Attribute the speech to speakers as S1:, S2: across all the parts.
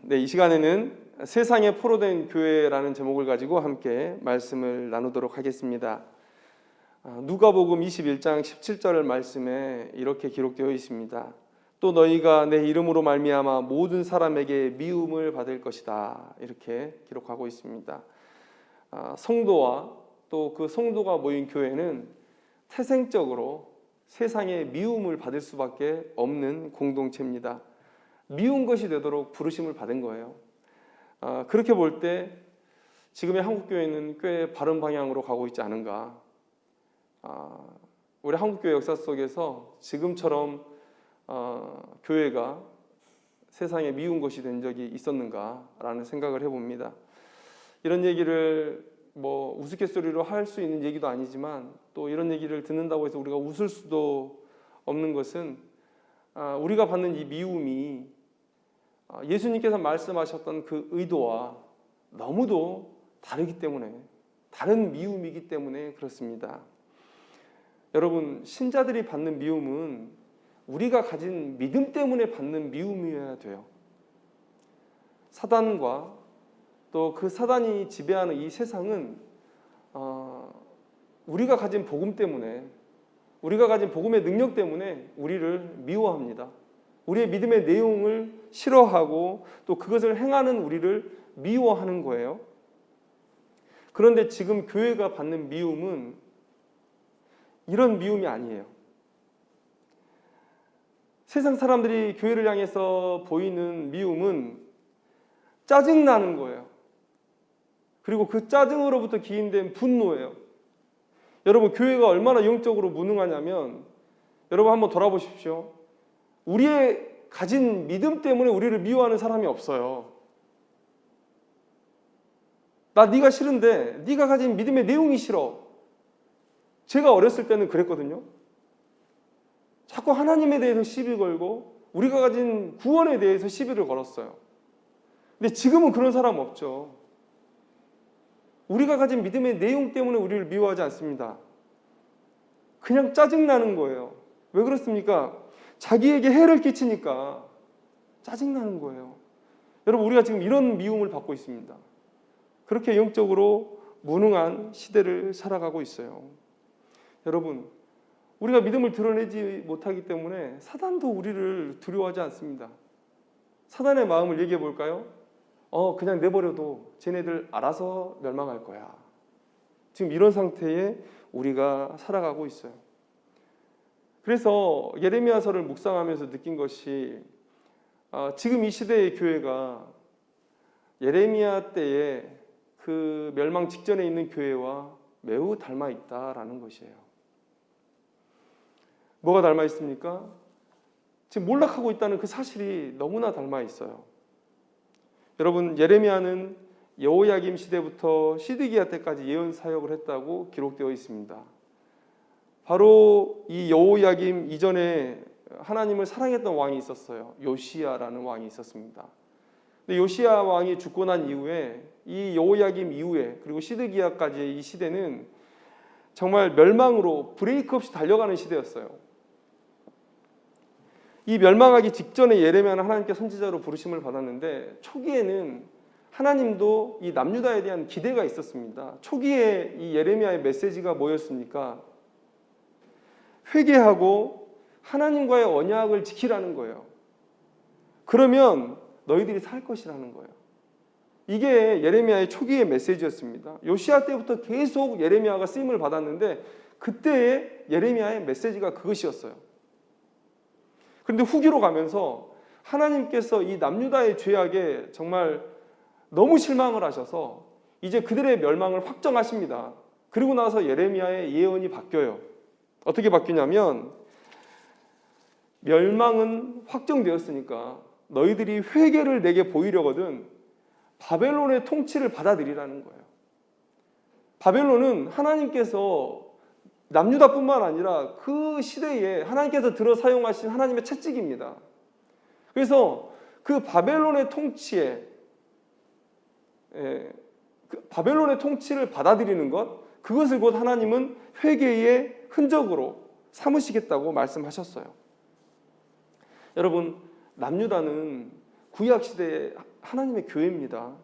S1: 네, 이 시간에는 세상에 포로된 교회라는 제목을 가지고 함께 말씀을 나누도록 하겠습니다. 누가복음 21장 17절 말씀에 이렇게 기록되어 있습니다. 또 너희가 내 이름으로 말미암아 모든 사람에게 미움을 받을 것이다. 이렇게 기록하고 있습니다. 성도와 또 그 성도가 모인 교회는 태생적으로 세상에 미움을 받을 수밖에 없는 공동체입니다. 미운 것이 되도록 부르심을 받은 거예요. 그렇게 볼 때 지금의 한국교회는 꽤 바른 방향으로 가고 있지 않은가. 우리 한국교회 역사 속에서 지금처럼 교회가 세상에 미운 것이 된 적이 있었는가라는 생각을 해봅니다. 이런 얘기를 우스갯소리로 할 수 있는 얘기도 아니지만 또 이런 얘기를 듣는다고 해서 우리가 웃을 수도 없는 것은 우리가 받는 이 미움이 예수님께서 말씀하셨던 그 의도와 너무도 다르기 때문에, 다른 미움이기 때문에 그렇습니다. 여러분, 신자들이 받는 미움은 우리가 가진 믿음 때문에 받는 미움이어야 돼요. 사단과 또 그 사단이 지배하는 이 세상은 우리가 가진 복음 때문에, 우리가 가진 복음의 능력 때문에 우리를 미워합니다. 우리의 믿음의 내용을 싫어하고 또 그것을 행하는 우리를 미워하는 거예요. 그런데 지금 교회가 받는 미움은 이런 미움이 아니에요. 세상 사람들이 교회를 향해서 보이는 미움은 짜증나는 거예요. 그리고 그 짜증으로부터 기인된 분노예요. 여러분, 교회가 얼마나 영적으로 무능하냐면 여러분 한번 돌아보십시오. 우리의 가진 믿음 때문에 우리를 미워하는 사람이 없어요. 나 네가 싫은데 네가 가진 믿음의 내용이 싫어. 제가 어렸을 때는 그랬거든요. 자꾸 하나님에 대해서 시비 걸고 우리가 가진 구원에 대해서 시비를 걸었어요. 근데 지금은 그런 사람 없죠. 우리가 가진 믿음의 내용 때문에 우리를 미워하지 않습니다. 그냥 짜증나는 거예요. 왜 그렇습니까? 자기에게 해를 끼치니까 짜증나는 거예요. 여러분, 우리가 지금 이런 미움을 받고 있습니다. 그렇게 영적으로 무능한 시대를 살아가고 있어요. 여러분, 우리가 믿음을 드러내지 못하기 때문에 사단도 우리를 두려워하지 않습니다. 사단의 마음을 얘기해 볼까요? 그냥 내버려도 쟤네들 알아서 멸망할 거야. 지금 이런 상태에 우리가 살아가고 있어요. 그래서 예레미야서를 묵상하면서 느낀 것이 지금 이 시대의 교회가 예레미야 때의 그 멸망 직전에 있는 교회와 매우 닮아 있다라는 것이에요. 뭐가 닮아 있습니까? 지금 몰락하고 있다는 그 사실이 너무나 닮아 있어요. 여러분, 예레미야는 여호야김 시대부터 시드기야 때까지 예언 사역을 했다고 기록되어 있습니다. 바로 이 여호야김 이전에 하나님을 사랑했던 왕이 있었어요. 요시야라는 왕이 있었습니다. 근데 요시야 왕이 죽고 난 이후에 이 여호야김 이후에 그리고 시드기야까지의 이 시대는 정말 멸망으로 브레이크 없이 달려가는 시대였어요. 이 멸망하기 직전에 예레미야는 하나님께 선지자로 부르심을 받았는데 초기에는 하나님도 이 남유다에 대한 기대가 있었습니다. 초기에 이 예레미야의 메시지가 뭐였습니까? 회개하고 하나님과의 언약을 지키라는 거예요. 그러면 너희들이 살 것이라는 거예요. 이게 예레미야의 초기의 메시지였습니다. 요시야 때부터 계속 예레미야가 쓰임을 받았는데 그때의 예레미야의 메시지가 그것이었어요. 그런데 후기로 가면서 하나님께서 이 남유다의 죄악에 정말 너무 실망을 하셔서 이제 그들의 멸망을 확정하십니다. 그리고 나서 예레미야의 예언이 바뀌어요. 어떻게 바뀌냐면 멸망은 확정되었으니까 너희들이 회개를 내게 보이려거든 바벨론의 통치를 받아들이라는 거예요. 바벨론은 하나님께서 남유다뿐만 아니라 그 시대에 하나님께서 들어 사용하신 하나님의 채찍입니다. 그래서 그 바벨론의 통치에 바벨론의 통치를 받아들이는 것, 그것을 곧 하나님은 회개의 흔적으로 삼으시겠다고 말씀하셨어요. 여러분, 남유다는 구약 시대의 하나님의 교회입니다.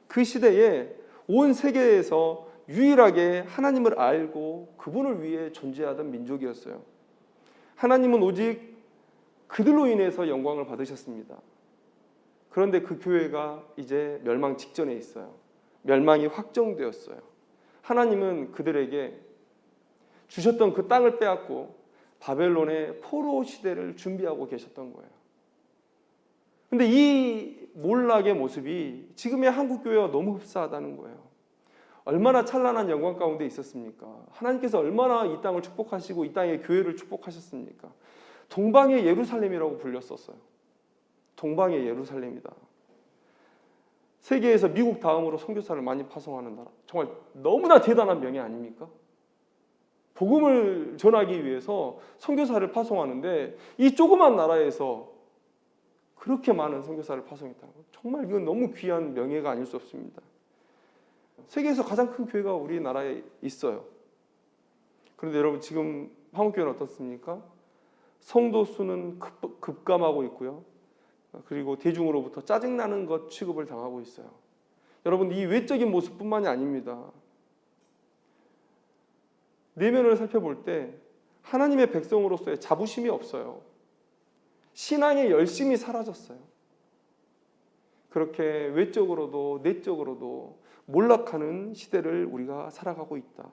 S1: 그 시대에 온 세계에서 유일하게 하나님을 알고 그분을 위해 존재하던 민족이었어요. 하나님은 오직 그들로 인해서 영광을 받으셨습니다. 그런데 그 교회가 이제 멸망 직전에 있어요. 멸망이 확정되었어요. 하나님은 그들에게 주셨던 그 땅을 빼앗고 바벨론의 포로 시대를 준비하고 계셨던 거예요. 근데 이 몰락의 모습이 지금의 한국 교회와 너무 흡사하다는 거예요. 얼마나 찬란한 영광 가운데 있었습니까? 하나님께서 얼마나 이 땅을 축복하시고 이 땅의 교회를 축복하셨습니까? 동방의 예루살렘이라고 불렸었어요. 동방의 예루살렘이다. 세계에서 미국 다음으로 선교사를 많이 파송하는 나라. 정말 너무나 대단한 명예 아닙니까? 복음을 전하기 위해서 선교사를 파송하는데 이 조그만 나라에서 그렇게 많은 선교사를 파송했다는 거. 정말 이건 너무 귀한 명예가 아닐 수 없습니다. 세계에서 가장 큰 교회가 우리나라에 있어요. 그런데 여러분 지금 한국교회는 어떻습니까? 성도 수는 급감하고 있고요. 그리고 대중으로부터 짜증나는 것 취급을 당하고 있어요. 여러분 이 외적인 모습뿐만이 아닙니다. 내면을 살펴볼 때 하나님의 백성으로서의 자부심이 없어요. 신앙의 열심이 사라졌어요. 그렇게 외적으로도 내적으로도 몰락하는 시대를 우리가 살아가고 있다.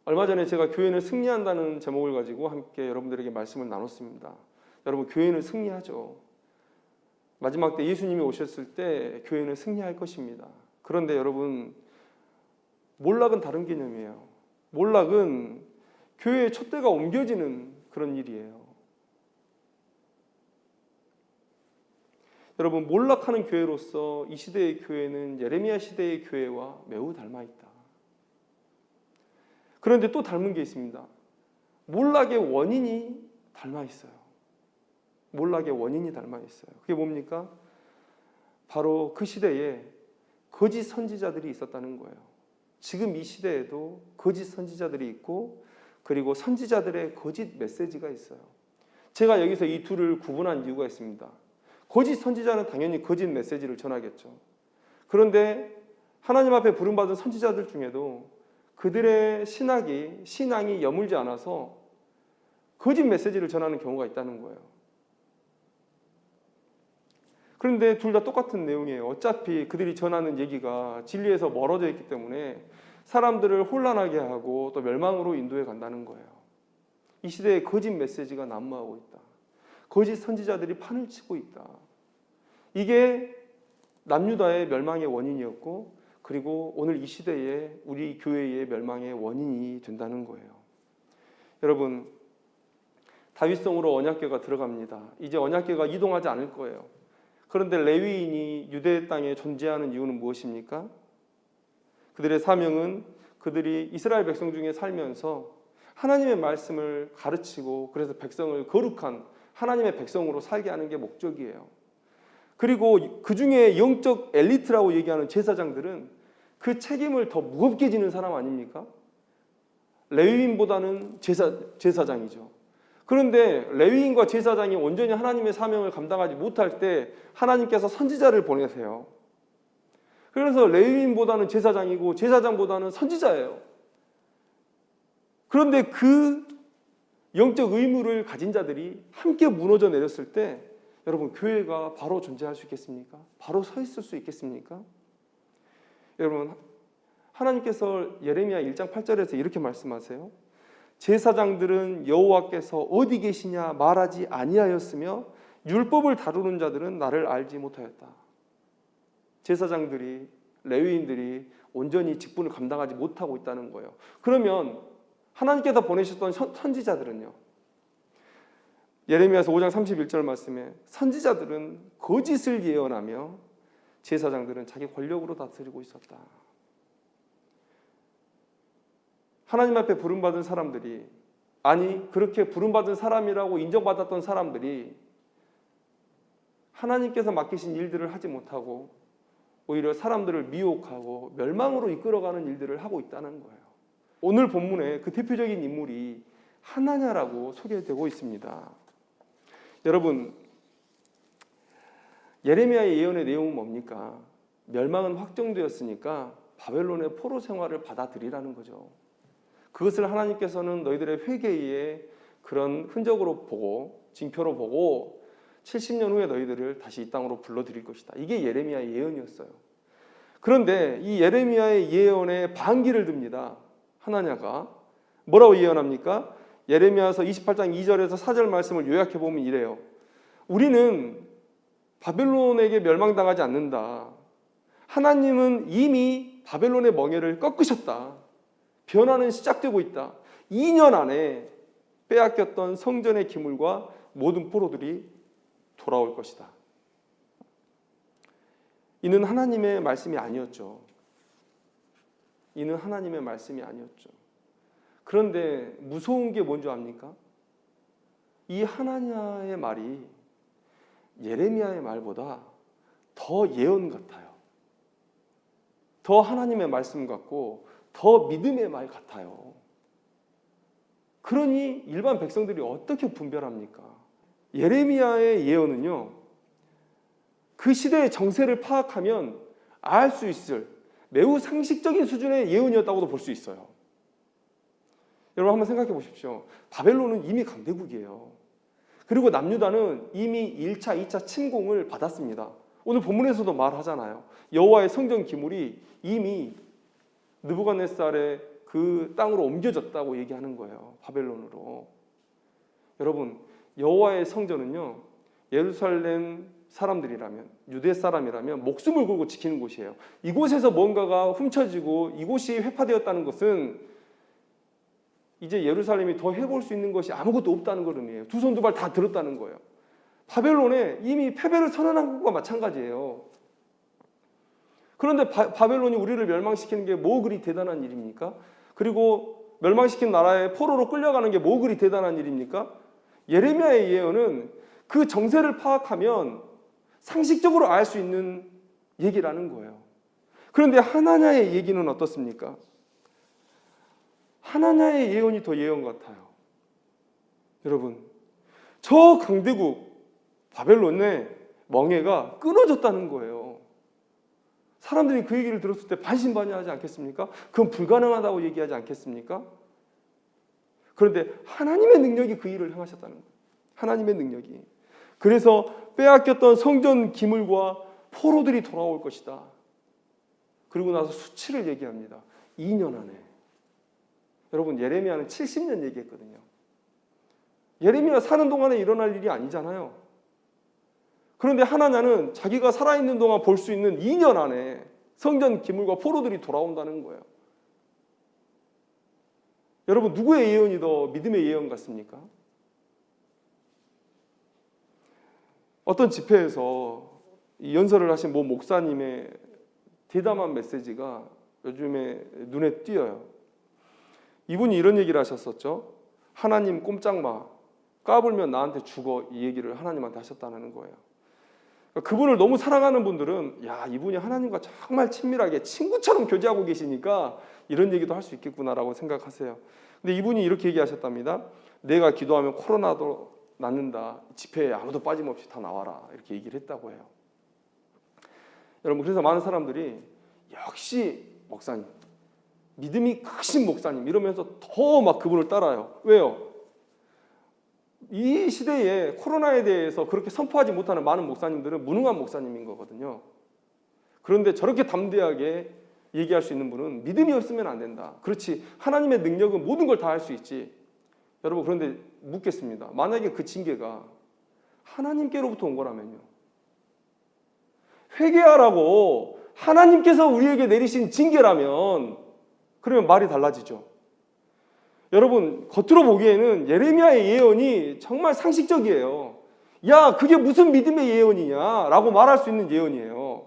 S1: 얼마 전에 제가 교회는 승리한다는 제목을 가지고 함께 여러분들에게 말씀을 나눴습니다. 여러분 교회는 승리하죠. 마지막 때 예수님이 오셨을 때 교회는 승리할 것입니다. 그런데 여러분 몰락은 다른 개념이에요. 몰락은 교회의 촛대가 옮겨지는 그런 일이에요. 여러분 몰락하는 교회로서 이 시대의 교회는 예레미야 시대의 교회와 매우 닮아 있다. 그런데 또 닮은 게 있습니다. 몰락의 원인이 닮아 있어요. 몰락의 원인이 닮아 있어요. 그게 뭡니까? 바로 그 시대에 거짓 선지자들이 있었다는 거예요. 지금 이 시대에도 거짓 선지자들이 있고 그리고 선지자들의 거짓 메시지가 있어요. 제가 여기서 이 둘을 구분한 이유가 있습니다. 거짓 선지자는 당연히 거짓 메시지를 전하겠죠. 그런데 하나님 앞에 부름받은 선지자들 중에도 그들의 신앙이 여물지 않아서 거짓 메시지를 전하는 경우가 있다는 거예요. 그런데 둘 다 똑같은 내용이에요. 어차피 그들이 전하는 얘기가 진리에서 멀어져 있기 때문에 사람들을 혼란하게 하고 또 멸망으로 인도해 간다는 거예요. 이 시대에 거짓 메시지가 난무하고 있다. 거짓 선지자들이 판을 치고 있다. 이게 남유다의 멸망의 원인이었고 그리고 오늘 이 시대에 우리 교회의 멸망의 원인이 된다는 거예요. 여러분 다윗성으로 언약궤가 들어갑니다. 이제 언약궤가 이동하지 않을 거예요. 그런데 레위인이 유대 땅에 존재하는 이유는 무엇입니까? 그들의 사명은 그들이 이스라엘 백성 중에 살면서 하나님의 말씀을 가르치고 그래서 백성을 거룩한 하나님의 백성으로 살게 하는 게 목적이에요. 그리고 그 중에 영적 엘리트라고 얘기하는 제사장들은 그 책임을 더 무겁게 지는 사람 아닙니까? 레위인보다는 제사장이죠. 그런데 레위인과 제사장이 온전히 하나님의 사명을 감당하지 못할 때 하나님께서 선지자를 보내세요. 그래서 레위인보다는 제사장이고 제사장보다는 선지자예요. 그런데 그 영적 의무를 가진 자들이 함께 무너져 내렸을 때 여러분 교회가 바로 존재할 수 있겠습니까? 바로 서 있을 수 있겠습니까? 여러분 하나님께서 예레미야 1장 8절에서 이렇게 말씀하세요. 제사장들은 여호와께서 어디 계시냐 말하지 아니하였으며 율법을 다루는 자들은 나를 알지 못하였다. 제사장들이 레위인들이 온전히 직분을 감당하지 못하고 있다는 거예요. 그러면 하나님께서 보내셨던 선지자들은요. 예레미야서 5장 31절 말씀에 선지자들은 거짓을 예언하며 제사장들은 자기 권력으로 다스리고 있었다. 하나님 앞에 부름받은 사람들이 아니 그렇게 부름받은 사람이라고 인정받았던 사람들이 하나님께서 맡기신 일들을 하지 못하고 오히려 사람들을 미혹하고 멸망으로 이끌어가는 일들을 하고 있다는 거예요. 오늘 본문에 그 대표적인 인물이 하나냐라고 소개되고 있습니다. 여러분 예레미야의 예언의 내용은 뭡니까? 멸망은 확정되었으니까 바벨론의 포로 생활을 받아들이라는 거죠. 그것을 하나님께서는 너희들의 회개의 그런 흔적으로 보고 징표로 보고 70년 후에 너희들을 다시 이 땅으로 불러들일 것이다. 이게 예레미야의 예언이었어요. 그런데 이 예레미야의 예언에 반기를 듭니다. 하나냐가 뭐라고 예언합니까? 예레미야서 28장 2절에서 4절 말씀을 요약해 보면 이래요. 우리는 바벨론에게 멸망당하지 않는다. 하나님은 이미 바벨론의 멍에를 꺾으셨다. 변화는 시작되고 있다. 2년 안에 빼앗겼던 성전의 기물과 모든 포로들이 돌아올 것이다. 이는 하나님의 말씀이 아니었죠. 이는 하나님의 말씀이 아니었죠. 그런데 무서운 게 뭔지 압니까? 이 하나냐의 말이 예레미야의 말보다 더 예언 같아요. 더 하나님의 말씀 같고 더 믿음의 말 같아요. 그러니 일반 백성들이 어떻게 분별합니까? 예레미야의 예언은요, 그 시대의 정세를 파악하면 알 수 있을 매우 상식적인 수준의 예언이었다고도 볼 수 있어요. 여러분 한번 생각해 보십시오. 바벨론은 이미 강대국이에요. 그리고 남유다는 이미 1차, 2차 침공을 받았습니다. 오늘 본문에서도 말하잖아요. 여호와의 성전 기물이 이미 느부갓네살의 그 땅으로 옮겨졌다고 얘기하는 거예요. 바벨론으로. 여러분, 여호와의 성전은요, 예루살렘 사람들이라면, 유대 사람이라면 목숨을 걸고 지키는 곳이에요. 이곳에서 뭔가가 훔쳐지고 이곳이 회파되었다는 것은 이제 예루살렘이 더 해볼 수 있는 것이 아무것도 없다는 걸 의미해요. 두 손 두 발 다 들었다는 거예요. 바벨론에 이미 패배를 선언한 것과 마찬가지예요. 그런데 바벨론이 우리를 멸망시키는 게 뭐 그리 대단한 일입니까? 그리고 멸망시킨 나라에 포로로 끌려가는 게 뭐 그리 대단한 일입니까? 예레미야의 예언은 그 정세를 파악하면 상식적으로 알 수 있는 얘기라는 거예요. 그런데 하나냐의 얘기는 어떻습니까? 하나냐의 예언이 더 예언 같아요. 여러분, 저 강대국 바벨론의 멍에가 끊어졌다는 거예요. 사람들이 그 얘기를 들었을 때 반신반의하지 않겠습니까? 그건 불가능하다고 얘기하지 않겠습니까? 그런데 하나님의 능력이 그 일을 행하셨다는 거예요. 하나님의 능력이. 그래서 빼앗겼던 성전 기물과 포로들이 돌아올 것이다. 그리고 나서 수치를 얘기합니다. 2년 안에. 여러분, 예레미야는 70년 얘기했거든요. 예레미야 사는 동안에 일어날 일이 아니잖아요. 그런데 하나냐는 자기가 살아있는 동안 볼 수 있는 2년 안에 성전 기물과 포로들이 돌아온다는 거예요. 여러분, 누구의 예언이 더 믿음의 예언 같습니까? 어떤 집회에서 이 연설을 하신 모 목사님의 대담한 메시지가 요즘에 눈에 띄어요. 이분이 이런 얘기를 하셨었죠. 하나님 꼼짝마, 까불면 나한테 죽어, 이 얘기를 하나님한테 하셨다는 거예요. 그분을 너무 사랑하는 분들은 야, 이분이 하나님과 정말 친밀하게 친구처럼 교제하고 계시니까 이런 얘기도 할 수 있겠구나라고 생각하세요. 근데 이분이 이렇게 얘기하셨답니다. 내가 기도하면 코로나도 낫는다. 집회에 아무도 빠짐없이 다 나와라. 이렇게 얘기를 했다고 해요. 여러분, 그래서 많은 사람들이 역시 목사님, 믿음이 크신 목사님 이러면서 더 막 그분을 따라요. 왜요? 이 시대에 코로나에 대해서 그렇게 선포하지 못하는 많은 목사님들은 무능한 목사님인 거거든요. 그런데 저렇게 담대하게 얘기할 수 있는 분은 믿음이 없으면 안 된다. 그렇지, 하나님의 능력은 모든 걸 다 할 수 있지. 여러분, 그런데 묻겠습니다. 만약에 그 징계가 하나님께로부터 온 거라면요, 회개하라고 하나님께서 우리에게 내리신 징계라면 그러면 말이 달라지죠. 여러분, 겉으로 보기에는 예레미야의 예언이 정말 상식적이에요. 야, 그게 무슨 믿음의 예언이냐 라고 말할 수 있는 예언이에요.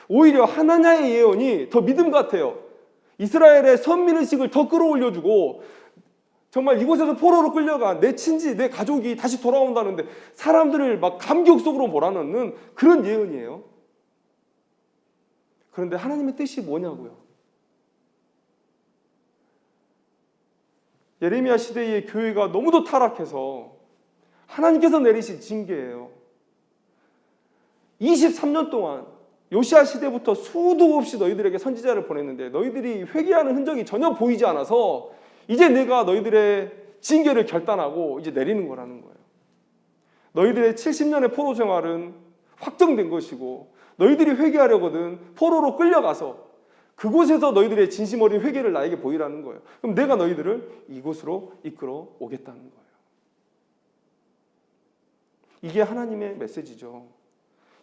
S1: 오히려 하나냐의 예언이 더 믿음 같아요. 이스라엘의 선민의식을 더 끌어올려주고 정말 이곳에서 포로로 끌려간 내 친지, 내 가족이 다시 돌아온다는데 사람들을 막 감격 속으로 몰아넣는 그런 예언이에요. 그런데 하나님의 뜻이 뭐냐고요? 예레미야 시대의 교회가 너무도 타락해서 하나님께서 내리신 징계예요. 23년 동안 요시야 시대부터 수도 없이 너희들에게 선지자를 보냈는데 너희들이 회개하는 흔적이 전혀 보이지 않아서 이제 내가 너희들의 징계를 결단하고 이제 내리는 거라는 거예요. 너희들의 70년의 포로 생활은 확정된 것이고 너희들이 회개하려거든 포로로 끌려가서 그곳에서 너희들의 진심 어린 회개를 나에게 보이라는 거예요. 그럼 내가 너희들을 이곳으로 이끌어 오겠다는 거예요. 이게 하나님의 메시지죠.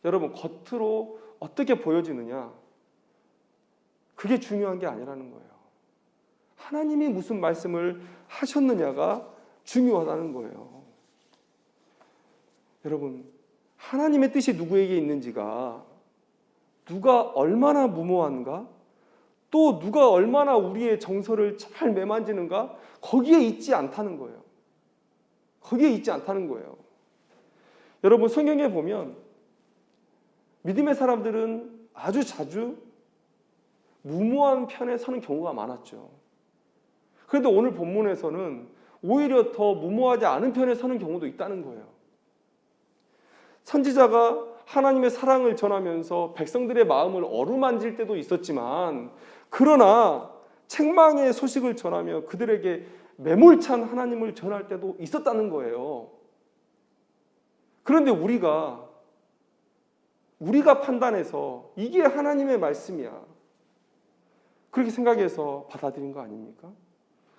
S1: 여러분, 겉으로 어떻게 보여지느냐, 그게 중요한 게 아니라는 거예요. 하나님이 무슨 말씀을 하셨느냐가 중요하다는 거예요. 여러분, 하나님의 뜻이 누구에게 있는지가 누가 얼마나 무모한가, 또 누가 얼마나 우리의 정서를 잘 매만지는가, 거기에 있지 않다는 거예요. 거기에 있지 않다는 거예요. 여러분, 성경에 보면 믿음의 사람들은 아주 자주 무모한 편에 서는 경우가 많았죠. 그런데 오늘 본문에서는 오히려 더 무모하지 않은 편에 서는 경우도 있다는 거예요. 선지자가 하나님의 사랑을 전하면서 백성들의 마음을 어루만질 때도 있었지만, 그러나 책망의 소식을 전하며 그들에게 매몰찬 하나님을 전할 때도 있었다는 거예요. 그런데 우리가 판단해서 이게 하나님의 말씀이야, 그렇게 생각해서 받아들인 거 아닙니까?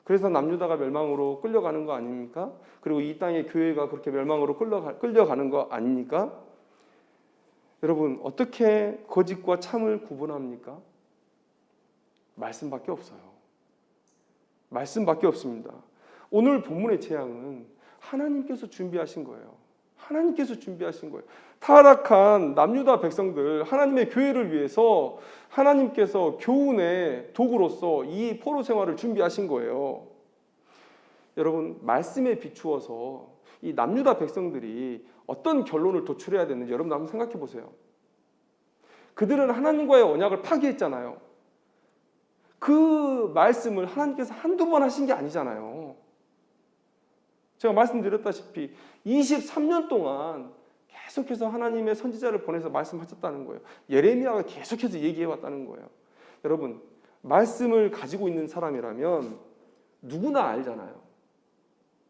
S1: 그래서 남유다가 멸망으로 끌려가는 거 아닙니까? 그리고 이 땅의 교회가 그렇게 멸망으로 끌려가는 거 아닙니까? 여러분, 어떻게 거짓과 참을 구분합니까? 말씀밖에 없어요. 말씀밖에 없습니다. 오늘 본문의 재앙은 하나님께서 준비하신 거예요. 하나님께서 준비하신 거예요. 타락한 남유다 백성들, 하나님의 교회를 위해서 하나님께서 교훈의 도구로서 이 포로 생활을 준비하신 거예요. 여러분, 말씀에 비추어서 이 남유다 백성들이 어떤 결론을 도출해야 되는지 여러분 한번 생각해 보세요. 그들은 하나님과의 언약을 파기했잖아요. 그 말씀을 하나님께서 한두 번 하신 게 아니잖아요. 제가 말씀드렸다시피 23년 동안 계속해서 하나님의 선지자를 보내서 말씀하셨다는 거예요. 예레미야가 계속해서 얘기해 왔다는 거예요. 여러분, 말씀을 가지고 있는 사람이라면 누구나 알잖아요.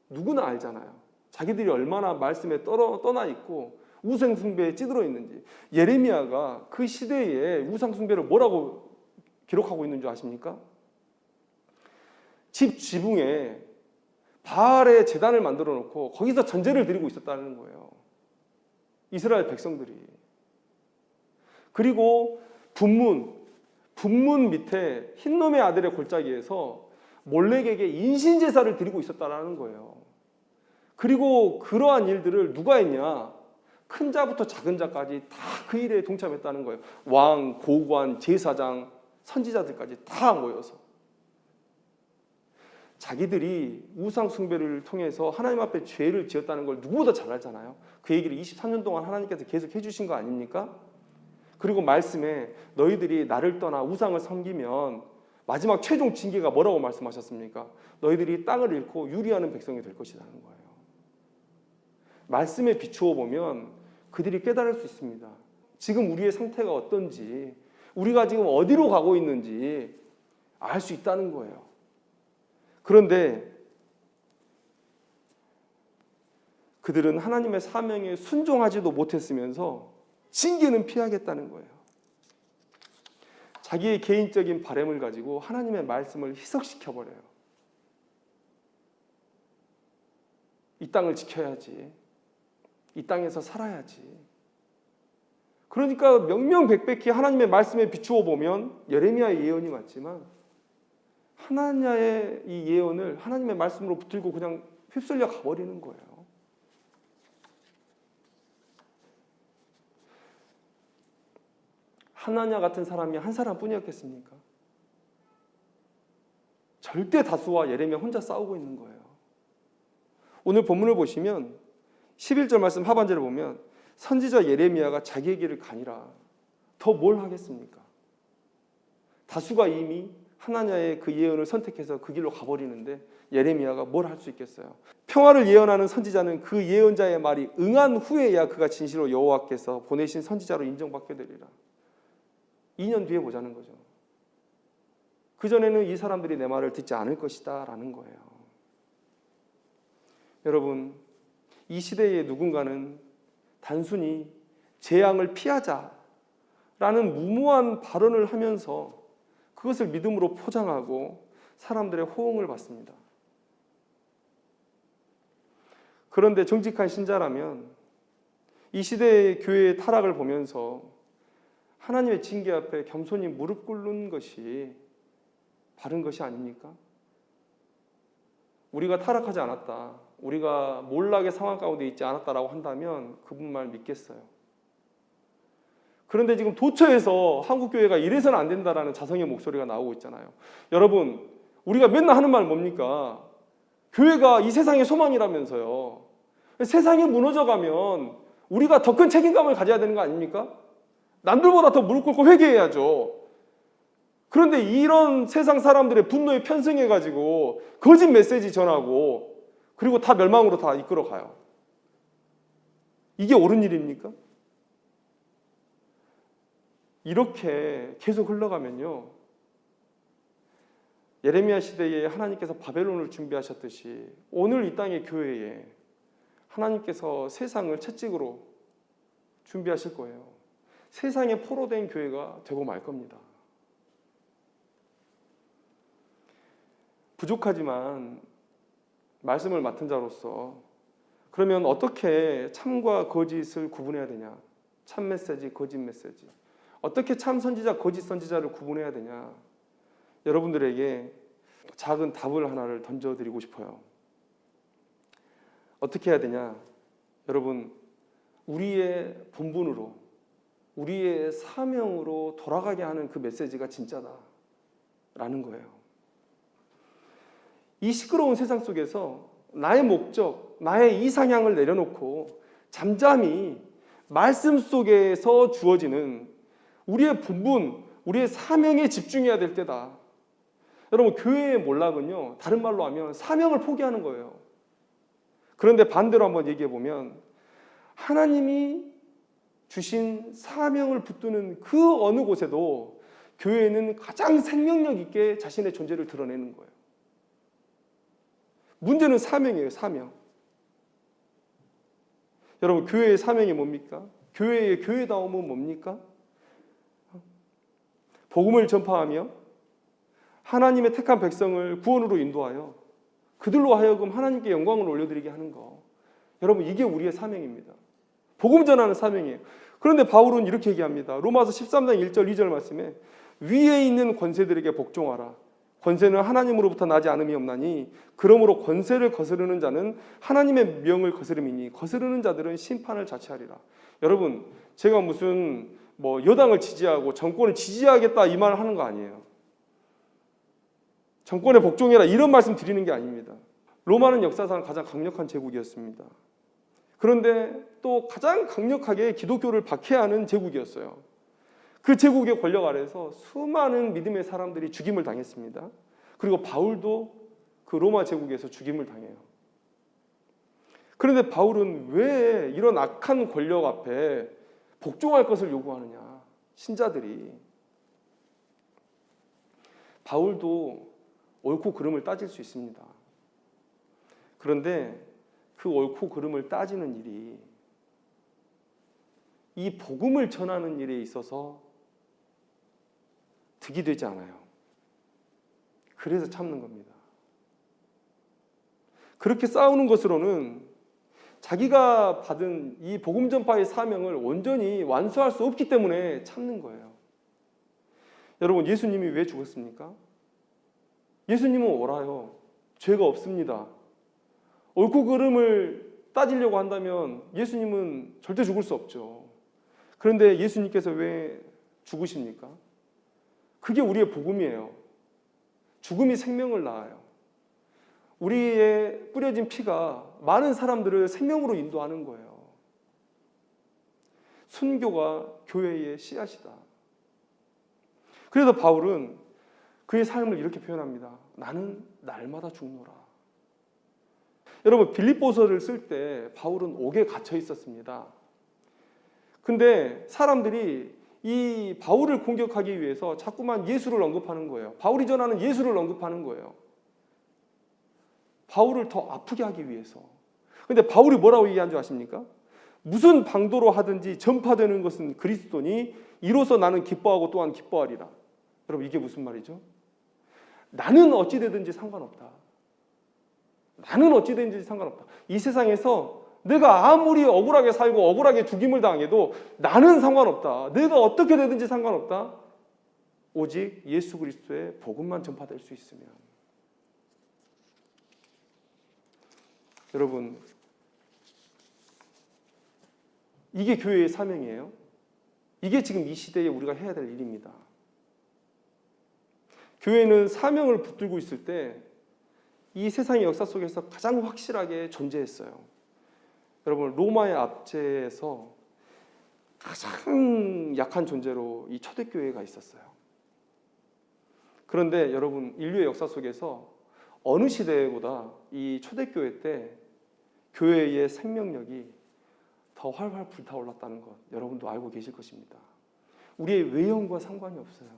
S1: 누구나 알잖아요. 자기들이 얼마나 말씀에 떠나 있고 우상 숭배에 찌들어 있는지. 예레미야가 그 시대에 우상 숭배를 뭐라고 기록하고 있는 줄 아십니까? 집 지붕에 바알의 제단을 만들어 놓고 거기서 전제를 드리고 있었다는 거예요. 이스라엘 백성들이. 그리고 분문 밑에 흰놈의 아들의 골짜기에서 몰렉에게 인신제사를 드리고 있었다는 거예요. 그리고 그러한 일들을 누가 했냐? 큰 자부터 작은 자까지 다 그 일에 동참했다는 거예요. 왕, 고관, 제사장, 선지자들까지 다 모여서. 자기들이 우상 숭배를 통해서 하나님 앞에 죄를 지었다는 걸 누구보다 잘 알잖아요. 그 얘기를 23년 동안 하나님께서 계속 해주신 거 아닙니까? 그리고 말씀에 너희들이 나를 떠나 우상을 섬기면 마지막 최종 징계가 뭐라고 말씀하셨습니까? 너희들이 땅을 잃고 유리하는 백성이 될 것이라는 거예요. 말씀에 비추어 보면 그들이 깨달을 수 있습니다. 지금 우리의 상태가 어떤지, 우리가 지금 어디로 가고 있는지 알 수 있다는 거예요. 그런데 그들은 하나님의 사명에 순종하지도 못했으면서 징계는 피하겠다는 거예요. 자기의 개인적인 바램을 가지고 하나님의 말씀을 희석시켜버려요. 이 땅을 지켜야지. 이 땅에서 살아야지. 그러니까 명명백백히 하나님의 말씀에 비추어 보면 예레미야의 예언이 맞지만 하나님의 이 예언을 하나님의 말씀으로 붙들고 그냥 휩쓸려 가버리는 거예요. 하나냐 같은 사람이 한 사람뿐이었겠습니까? 절대 다수와 예레미야 혼자 싸우고 있는 거예요. 오늘 본문을 보시면 11절 말씀 하반절을 보면 선지자 예레미야가 자기의 길을 가니라. 더 뭘 하겠습니까? 다수가 이미 하나냐의 그 예언을 선택해서 그 길로 가버리는데 예레미야가 뭘 할 수 있겠어요? 평화를 예언하는 선지자는 그 예언자의 말이 응한 후에야 그가 진실로 여호와께서 보내신 선지자로 인정받게 되리라. 2년 뒤에 보자는 거죠. 그전에는 이 사람들이 내 말을 듣지 않을 것이다 라는 거예요. 여러분, 이 시대의 누군가는 단순히 재앙을 피하자라는 무모한 발언을 하면서 그것을 믿음으로 포장하고 사람들의 호응을 받습니다. 그런데 정직한 신자라면 이 시대의 교회의 타락을 보면서 하나님의 징계 앞에 겸손히 무릎 꿇는 것이 바른 것이 아닙니까? 우리가 타락하지 않았다, 우리가 몰락의 상황 가운데 있지 않았다라고 한다면 그분 말 믿겠어요. 그런데 지금 도처에서 한국교회가 이래서는 안 된다라는 자성의 목소리가 나오고 있잖아요. 여러분, 우리가 맨날 하는 말 뭡니까? 교회가 이 세상의 소망이라면서요. 세상이 무너져가면 우리가 더 큰 책임감을 가져야 되는 거 아닙니까? 남들보다 더 무릎 꿇고 회개해야죠. 그런데 이런 세상 사람들의 분노에 편승해가지고 거짓 메시지 전하고 그리고 다 멸망으로 다 이끌어가요. 이게 옳은 일입니까? 이렇게 계속 흘러가면요, 예레미야 시대에 하나님께서 바벨론을 준비하셨듯이 오늘 이 땅의 교회에 하나님께서 세상을 채찍으로 준비하실 거예요. 세상에 포로된 교회가 되고 말 겁니다. 부족하지만 말씀을 맡은 자로서 그러면 어떻게 참과 거짓을 구분해야 되냐? 참 메시지, 거짓 메시지. 어떻게 참 선지자, 거짓 선지자를 구분해야 되냐? 여러분들에게 작은 답을 하나를 던져드리고 싶어요. 어떻게 해야 되냐? 여러분, 우리의 본분으로, 우리의 사명으로 돌아가게 하는 그 메시지가 진짜다라는 거예요. 이 시끄러운 세상 속에서 나의 목적, 나의 이상향을 내려놓고 잠잠히 말씀 속에서 주어지는 우리의 본분, 우리의 사명에 집중해야 될 때다. 여러분, 교회의 몰락은요, 다른 말로 하면 사명을 포기하는 거예요. 그런데 반대로 한번 얘기해 보면 하나님이 주신 사명을 붙드는 그 어느 곳에도 교회는 가장 생명력 있게 자신의 존재를 드러내는 거예요. 문제는 사명이에요, 사명. 여러분, 교회의 사명이 뭡니까? 교회의 교회다움은 뭡니까? 복음을 전파하며 하나님의 택한 백성을 구원으로 인도하여 그들로 하여금 하나님께 영광을 올려드리게 하는 거. 여러분, 이게 우리의 사명입니다. 복음 전하는 사명이에요. 그런데 바울은 이렇게 얘기합니다. 로마서 13장 1절 2절 말씀에 위에 있는 권세들에게 복종하라. 권세는 하나님으로부터 나지 않음이 없나니 그러므로 권세를 거스르는 자는 하나님의 명을 거스름이니 거스르는 자들은 심판을 자취하리라. 여러분, 제가 무슨 여당을 지지하고 정권을 지지하겠다 이 말을 하는 거 아니에요. 정권에 복종해라 이런 말씀 드리는 게 아닙니다. 로마는 역사상 가장 강력한 제국이었습니다. 그런데 또 가장 강력하게 기독교를 박해하는 제국이었어요. 그 제국의 권력 아래에서 수많은 믿음의 사람들이 죽임을 당했습니다. 그리고 바울도 그 로마 제국에서 죽임을 당해요. 그런데 바울은 왜 이런 악한 권력 앞에 복종할 것을 요구하느냐? 신자들이. 바울도 옳고 그름을 따질 수 있습니다. 그런데 그 옳고 그름을 따지는 일이 이 복음을 전하는 일에 있어서 득이 되지 않아요. 그래서 참는 겁니다. 그렇게 싸우는 것으로는 자기가 받은 이 복음 전파의 사명을 온전히 완수할 수 없기 때문에 참는 거예요. 여러분, 예수님이 왜 죽었습니까? 예수님은 옳아요. 죄가 없습니다. 옳고 그름을 따지려고 한다면 예수님은 절대 죽을 수 없죠. 그런데 예수님께서 왜 죽으십니까? 그게 우리의 복음이에요. 죽음이 생명을 낳아요. 우리의 뿌려진 피가 많은 사람들을 생명으로 인도하는 거예요. 순교가 교회의 씨앗이다. 그래서 바울은 그의 삶을 이렇게 표현합니다. 나는 날마다 죽노라. 여러분 빌립보서를 쓸 때 바울은 옥에 갇혀 있었습니다. 근데 사람들이 이 바울을 공격하기 위해서 자꾸만 예수를 언급하는 거예요. 바울이 전하는 예수를 언급하는 거예요. 바울을 더 아프게 하기 위해서. 근데 바울이 뭐라고 얘기한 줄 아십니까? 무슨 방도로 하든지 전파되는 것은 그리스도니 이로써 나는 기뻐하고 또한 기뻐하리라. 여러분 이게 무슨 말이죠? 나는 어찌 되든지 상관없다. 나는 어찌 되든지 상관없다. 이 세상에서 내가 아무리 억울하게 살고 억울하게 죽임을 당해도 나는 상관없다. 내가 어떻게 되든지 상관없다. 오직 예수 그리스도의 복음만 전파될 수 있으면. 여러분 이게 교회의 사명이에요. 이게 지금 이 시대에 우리가 해야 될 일입니다. 교회는 사명을 붙들고 있을 때 이 세상의 역사 속에서 가장 확실하게 존재했어요. 여러분 로마의 압제에서 가장 약한 존재로 이 초대교회가 있었어요. 그런데 여러분 인류의 역사 속에서 어느 시대보다 이 초대교회 때 교회의 생명력이 더 활활 불타올랐다는 것 여러분도 알고 계실 것입니다. 우리의 외형과 상관이 없어요.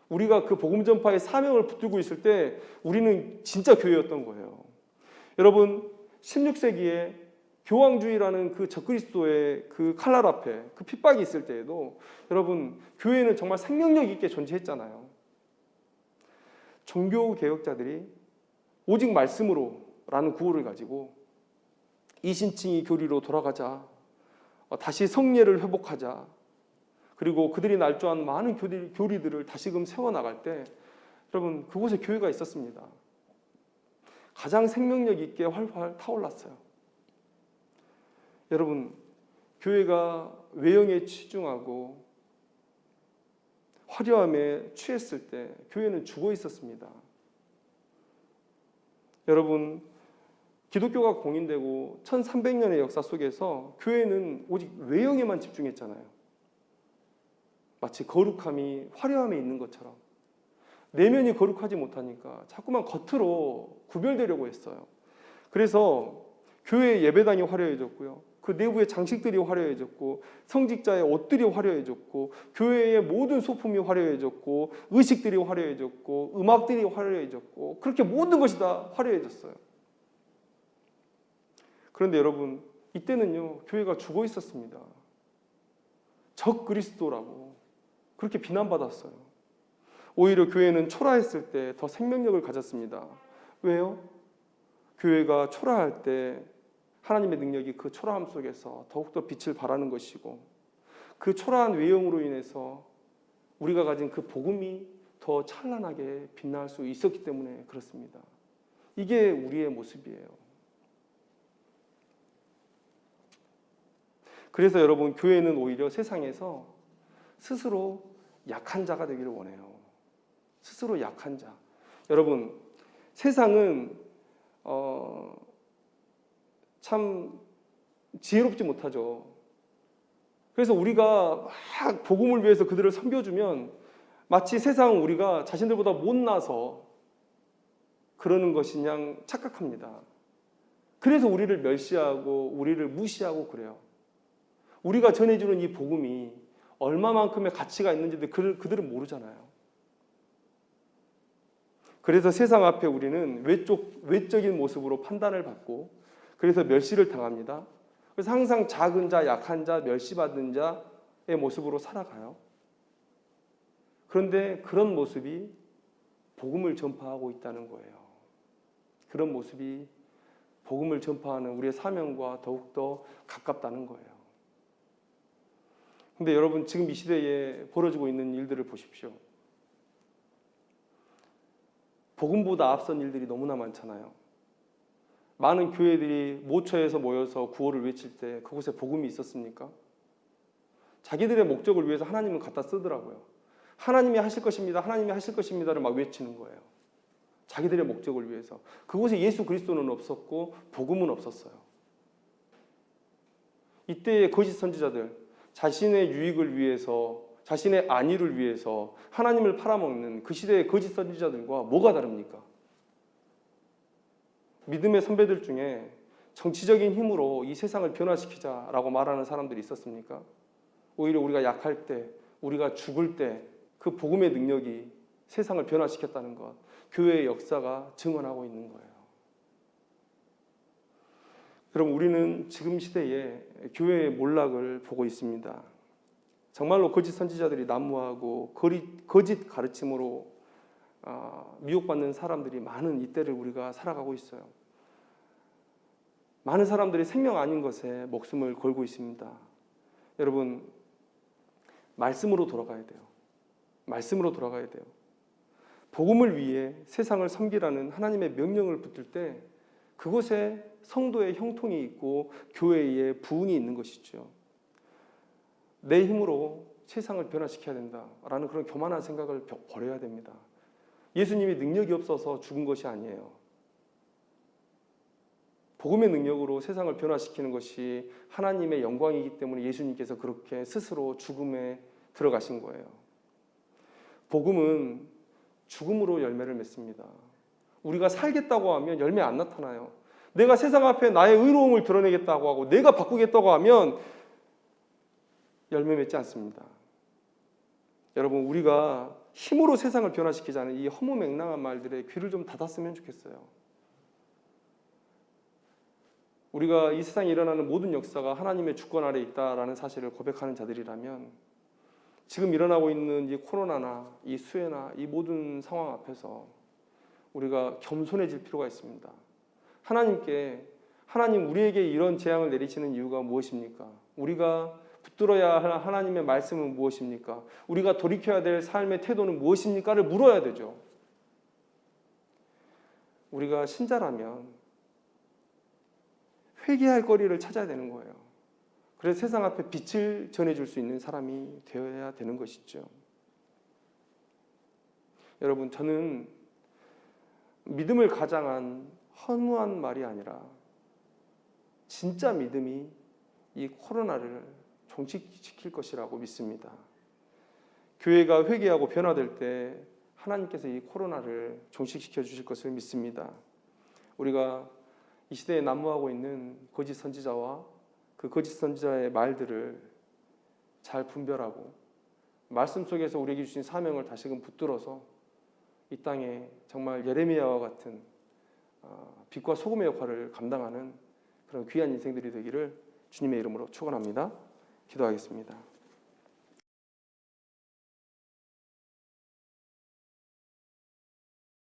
S1: 우리가 그 복음 전파의 사명을 붙들고 있을 때 우리는 진짜 교회였던 거예요. 여러분 16세기에 교황주의라는 그 적그리스도의 그 칼날 앞에 그 핍박이 있을 때에도 여러분 교회는 정말 생명력 있게 존재했잖아요. 종교 개혁자들이 오직 말씀으로라는 구호를 가지고 이신칭의 교리로 돌아가자, 다시 성례를 회복하자, 그리고 그들이 날조한 많은 교리들을 다시금 세워나갈 때 여러분 그곳에 교회가 있었습니다. 가장 생명력 있게 활활 타올랐어요. 여러분 교회가 외형에 치중하고 화려함에 취했을 때 교회는 죽어 있었습니다. 여러분 기독교가 공인되고 1300년의 역사 속에서 교회는 오직 외형에만 집중했잖아요. 마치 거룩함이 화려함에 있는 것처럼 내면이 거룩하지 못하니까 자꾸만 겉으로 구별되려고 했어요. 그래서 교회의 예배당이 화려해졌고요. 그 내부의 장식들이 화려해졌고 성직자의 옷들이 화려해졌고 교회의 모든 소품이 화려해졌고 의식들이 화려해졌고 음악들이 화려해졌고 그렇게 모든 것이 다 화려해졌어요. 그런데 여러분 이때는요 교회가 죽어 있었습니다. 적 그리스도라고 그렇게 비난받았어요. 오히려 교회는 초라했을 때 더 생명력을 가졌습니다. 왜요? 교회가 초라할 때 하나님의 능력이 그 초라함 속에서 더욱더 빛을 발하는 것이고 그 초라한 외형으로 인해서 우리가 가진 그 복음이 더 찬란하게 빛날 수 있었기 때문에 그렇습니다. 이게 우리의 모습이에요. 그래서 여러분 교회는 오히려 세상에서 스스로 약한 자가 되기를 원해요. 스스로 약한 자. 여러분 세상은 참 지혜롭지 못하죠. 그래서 우리가 막 복음을 위해서 그들을 섬겨주면 마치 세상은 우리가 자신들보다 못나서 그러는 것이 그냥 착각합니다. 그래서 우리를 멸시하고 우리를 무시하고 그래요. 우리가 전해주는 이 복음이 얼마만큼의 가치가 있는지도 그들은 모르잖아요. 그래서 세상 앞에 우리는 외적인 모습으로 판단을 받고 그래서 멸시를 당합니다. 그래서 항상 작은 자, 약한 자, 멸시받는 자의 모습으로 살아가요. 그런데 그런 모습이 복음을 전파하고 있다는 거예요. 그런 모습이 복음을 전파하는 우리의 사명과 더욱더 가깝다는 거예요. 근데 여러분 지금 이 시대에 벌어지고 있는 일들을 보십시오. 복음보다 앞선 일들이 너무나 많잖아요. 많은 교회들이 모처에서 모여서 구호를 외칠 때 그곳에 복음이 있었습니까? 자기들의 목적을 위해서 하나님은 갖다 쓰더라고요. 하나님이 하실 것입니다. 하나님이 하실 것입니다를 막 외치는 거예요. 자기들의 목적을 위해서. 그곳에 예수 그리스도는 없었고 복음은 없었어요. 이때의 거짓 선지자들 자신의 유익을 위해서 자신의 안위를 위해서 하나님을 팔아먹는 그 시대의 거짓 선지자들과 뭐가 다릅니까? 믿음의 선배들 중에 정치적인 힘으로 이 세상을 변화시키자라고 말하는 사람들이 있었습니까? 오히려 우리가 약할 때, 우리가 죽을 때 그 복음의 능력이 세상을 변화시켰다는 것, 교회의 역사가 증언하고 있는 거예요. 그럼 우리는 지금 시대에 교회의 몰락을 보고 있습니다. 정말로 거짓 선지자들이 난무하고 거짓 가르침으로 미혹받는 사람들이 많은 이때를 우리가 살아가고 있어요. 많은 사람들이 생명 아닌 것에 목숨을 걸고 있습니다. 여러분, 말씀으로 돌아가야 돼요. 말씀으로 돌아가야 돼요. 복음을 위해 세상을 섬기라는 하나님의 명령을 붙들 때 그곳에 성도의 형통이 있고 교회의 부흥이 있는 것이죠. 내 힘으로 세상을 변화시켜야 된다라는 그런 교만한 생각을 버려야 됩니다. 예수님이 능력이 없어서 죽은 것이 아니에요. 복음의 능력으로 세상을 변화시키는 것이 하나님의 영광이기 때문에 예수님께서 그렇게 스스로 죽음에 들어가신 거예요. 복음은 죽음으로 열매를 맺습니다. 우리가 살겠다고 하면 열매 안 나타나요. 내가 세상 앞에 나의 의로움을 드러내겠다고 하고 내가 바꾸겠다고 하면 열매 맺지 않습니다. 여러분, 우리가 힘으로 세상을 변화시키자는 이 허무맹랑한 말들에 귀를 좀 닫았으면 좋겠어요. 우리가 이 세상에 일어나는 모든 역사가 하나님의 주권 아래 있다라는 사실을 고백하는 자들이라면 지금 일어나고 있는 이 코로나나 이 수해나 이 모든 상황 앞에서 우리가 겸손해질 필요가 있습니다. 하나님 우리에게 이런 재앙을 내리시는 이유가 무엇입니까? 우리가 붙들어야 할 하나님의 말씀은 무엇입니까? 우리가 돌이켜야 될 삶의 태도는 무엇입니까를 물어야 되죠. 우리가 신자라면 회개할 거리를 찾아야 되는 거예요. 그래서 세상 앞에 빛을 전해줄 수 있는 사람이 되어야 되는 것이죠. 여러분, 저는 믿음을 가장한 허무한 말이 아니라 진짜 믿음이 이 코로나를 종식시킬 것이라고 믿습니다. 교회가 회개하고 변화될 때 하나님께서 이 코로나를 종식시켜 주실 것을 믿습니다. 우리가 이 시대에 난무하고 있는 거짓 선지자와 그 거짓 선지자의 말들을 잘 분별하고 말씀 속에서 우리에게 주신 사명을 다시금 붙들어서 이 땅에 정말 예레미야와 같은 빛과 소금의 역할을 감당하는 그런 귀한 인생들이 되기를 주님의 이름으로 축원합니다. 기도하겠습니다.